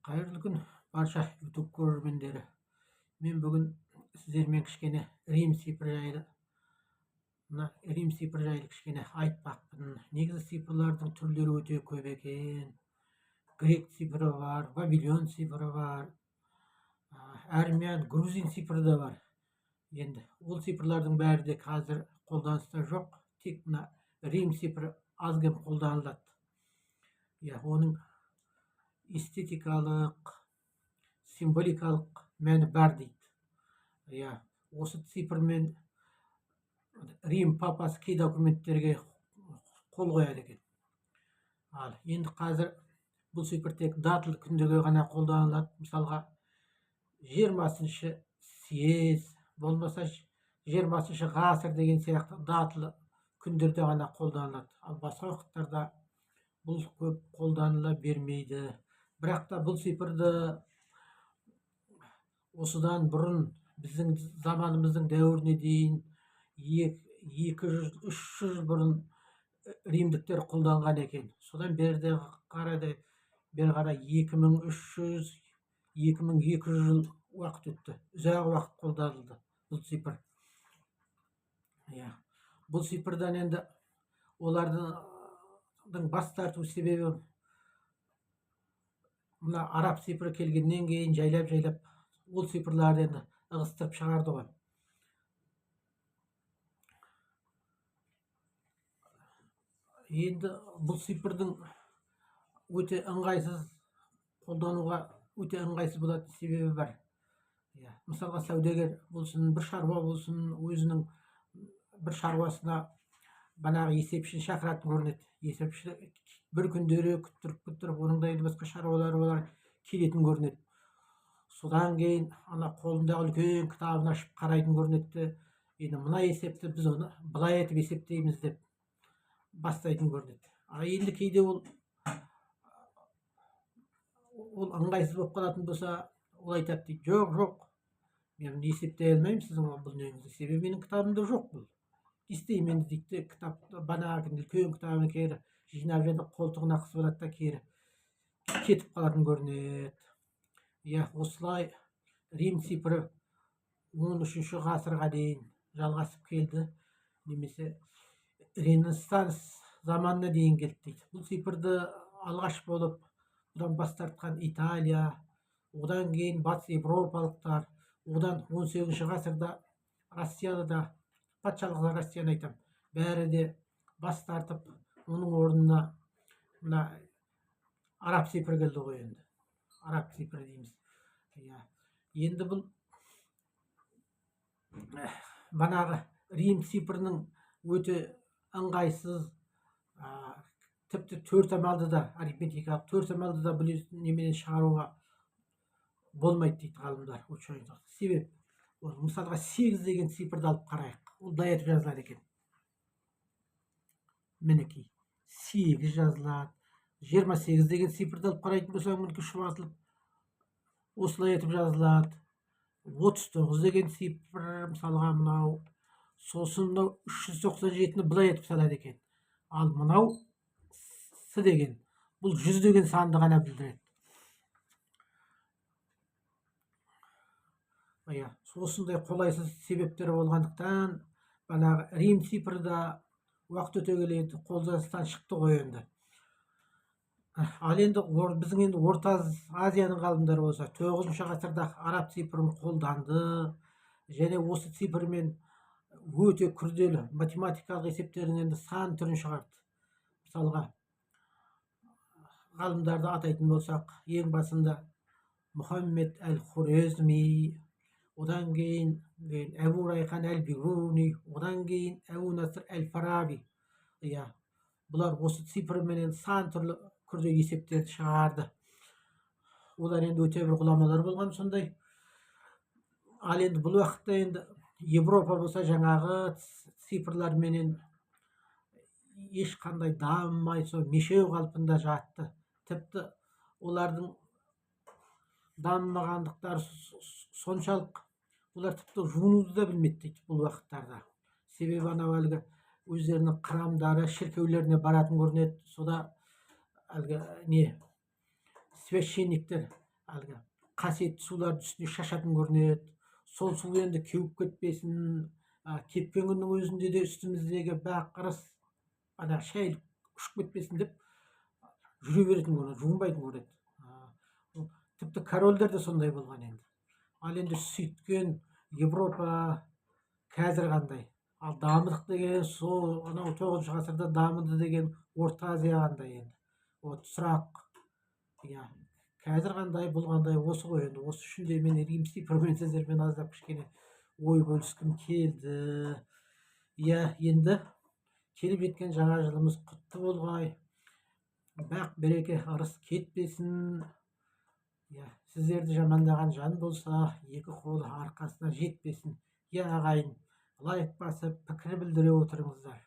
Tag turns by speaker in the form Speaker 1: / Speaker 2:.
Speaker 1: Қайырлы күн, барша YouTube көрермендері. Мен бүгін сіздермен кішкене Рим цифры жайлы кішкене айтпақпын. Негізі цифрлардың түрлері өте көп екен. Грек цифры бар, Вавилон цифры бар, армян, грузин цифры да бар. Енді ол цифрлардың бәрі де қазір қолданыста жоқ. Тек мына Рим цифры аз кем қолданылады. Оның эстетикалық, символикалық мәні бар дейді. Осы цифрмен Рим папасы кей документтерге қол қояды екен. Ал енді қазір бұл цифр тек датыл күндерге ғана қолданылады. Мысалға 20-шы съезд, болмаса 20-шы ғасыр деген сияқты датыл күндерде ғана қолданылады. Ал басқа уақыттарда бұл көп қолданыла бермейді. Бірақ та бұл цифрды осыдан бұрын біздің заманымыздың дәуіріне дейін 200-300 жыл бұрын римдіктер қолданған екен. Содан бері қарай 2300-2200 жыл уақыт өтті. Ұзақ уақыт қолданылды бұл цифр. Бұл цифрдан енді олардың бас тарту себебі мына араб цифры келгеннен кейін жайлап ол цифрларды енді ығыстырып шығарды ғой. Енді бұл цифрдің өте ыңғайсыз қолдануға өте ыңғайсыз болатын себебі бар. Мысалға саудагер болсын, бір шаруа болсын, өзінің бір шаруасына банағы есепшін шақыратын көрінеді. Есепші бір күндері күттіріп, оның да енді басқа шаруалары олар келетін көрінеді. Содан кейін ана қолындағы үлкен кітабын ашып қарайтын көрінеді. Енді мына есепті біз оны былай етіп есептейміз деп бастайтын көрінеді. Енді кейде ол ыңғайсыз болып қалатын болса, ол айтады дейді, жоқ, мен есептей алмаймын сіздің бұл неңізді, себебі менің кітабымда жоқ бұл. Істеймін енді дейді, кітапты банағы үлкен кітабын кері жинап жатып қолтығына қысып алады да кері кетіп қалатын көрінеді. Осылай Рим цифры 13-ші ғасырға дейін жалғасып келді, немесе Ренессанс заманына дейін келді дейді. Бұл цифрды алғаш болып бұдан бас тартқан Италия, одан кейін батыс европалықтар, одан 18-ші ғасырда Россияда да, патшалық Россияны айтам, бәрі де бас тартып, оның орнына мына араб цифры келді ғой енді. Араб цифры дейміз. Енді бұл банағы Рим цифрының өте ыңғайсыз, тіпті төртамалды да, арифметикалық төртамалды да бұл неменен шығаруға болмайды дейді ғалымдар. Себеп, мысалға 8 деген цифрды алып қарайық. Ол былай етіп жазылады екен. Мінекей, 8 жазылады. 28 деген цифрды алып қарайтын болсаң, мінекей шұбатылып осылай етіп жазылады. 39 деген цифр, мысалға мынау, сосын мынау 397-ні былай етіп салады екен. Ал мынау с деген, бұл 100 деген санды ғана білдіреді. Осындай қолайсыз себептері болғандықтан, банағы Рим цифры да уақыт өте келе қолданыстан шықты ғой енді. Ал енді біздің енді Орта Азияның ғалымдары болса 9-шы ғасырда араб цифрын қолданды, және осы цифрмен өте күрделі математикалық есептердің енді сан түрін шығарды. Мысалға, ғалымдарды атайтын болсақ, ең басында Мұхаммед әл-Хорезми, одан кейін Әбу Райхан әл-Бируни, одан кейін Әбу Насыр әл-Фараби. Бұлар осы цифрменен сан түрлі күрделі есептерді шығарды. Олар енді өте бір ғұламалар болған сондай. Ал енді бұл уақытта енді Европа болса жаңағы цифрларменен ешқандай дамымай, сол мешеу қалпында жатты. Тіпті олардың дамымағандықтары соншалық, олар тіпті жуынуды да білмейді дейді бұл уақыттарда. Себебі анау әлгі өздерінің храмдары, шіркеулеріне баратын көрінеді. Сода әлгі священниктер алгы касиеттүү суулардын үстүнө шашатын көрүнөт. Сол суу енді кеуіп кетпесін, кепкен күннің өзінде де үстіміздегі бақ қырыс ана шәйіліп ұшып кетпесін деп жүре беретін көрінеді, жуынбайтын көрінеді. Тіпті корольдер де сондай болған енді. Ал енді сөйткен Европа қазір қандай? Ал дамыдық деген сол анау 9 ғасырда дамыды деген Орта Азия қандай енді? Вот сұрақ. Иә. Қазір қандай, бұл қандай, осы ғой енді. Осы үшін де мен римский сіздермен аздап кішкене ой бөліскім келді. Иә, енді келіп жеткен жаңа жылымыз құтты болғай. Бақ береке ырыс кетпесін. Иә, сіздерді жамандаған жан болса, екі қолы арқасына жетпесін. Иә, ағайын, лайк басып, пікір білдіре отырыңыздар.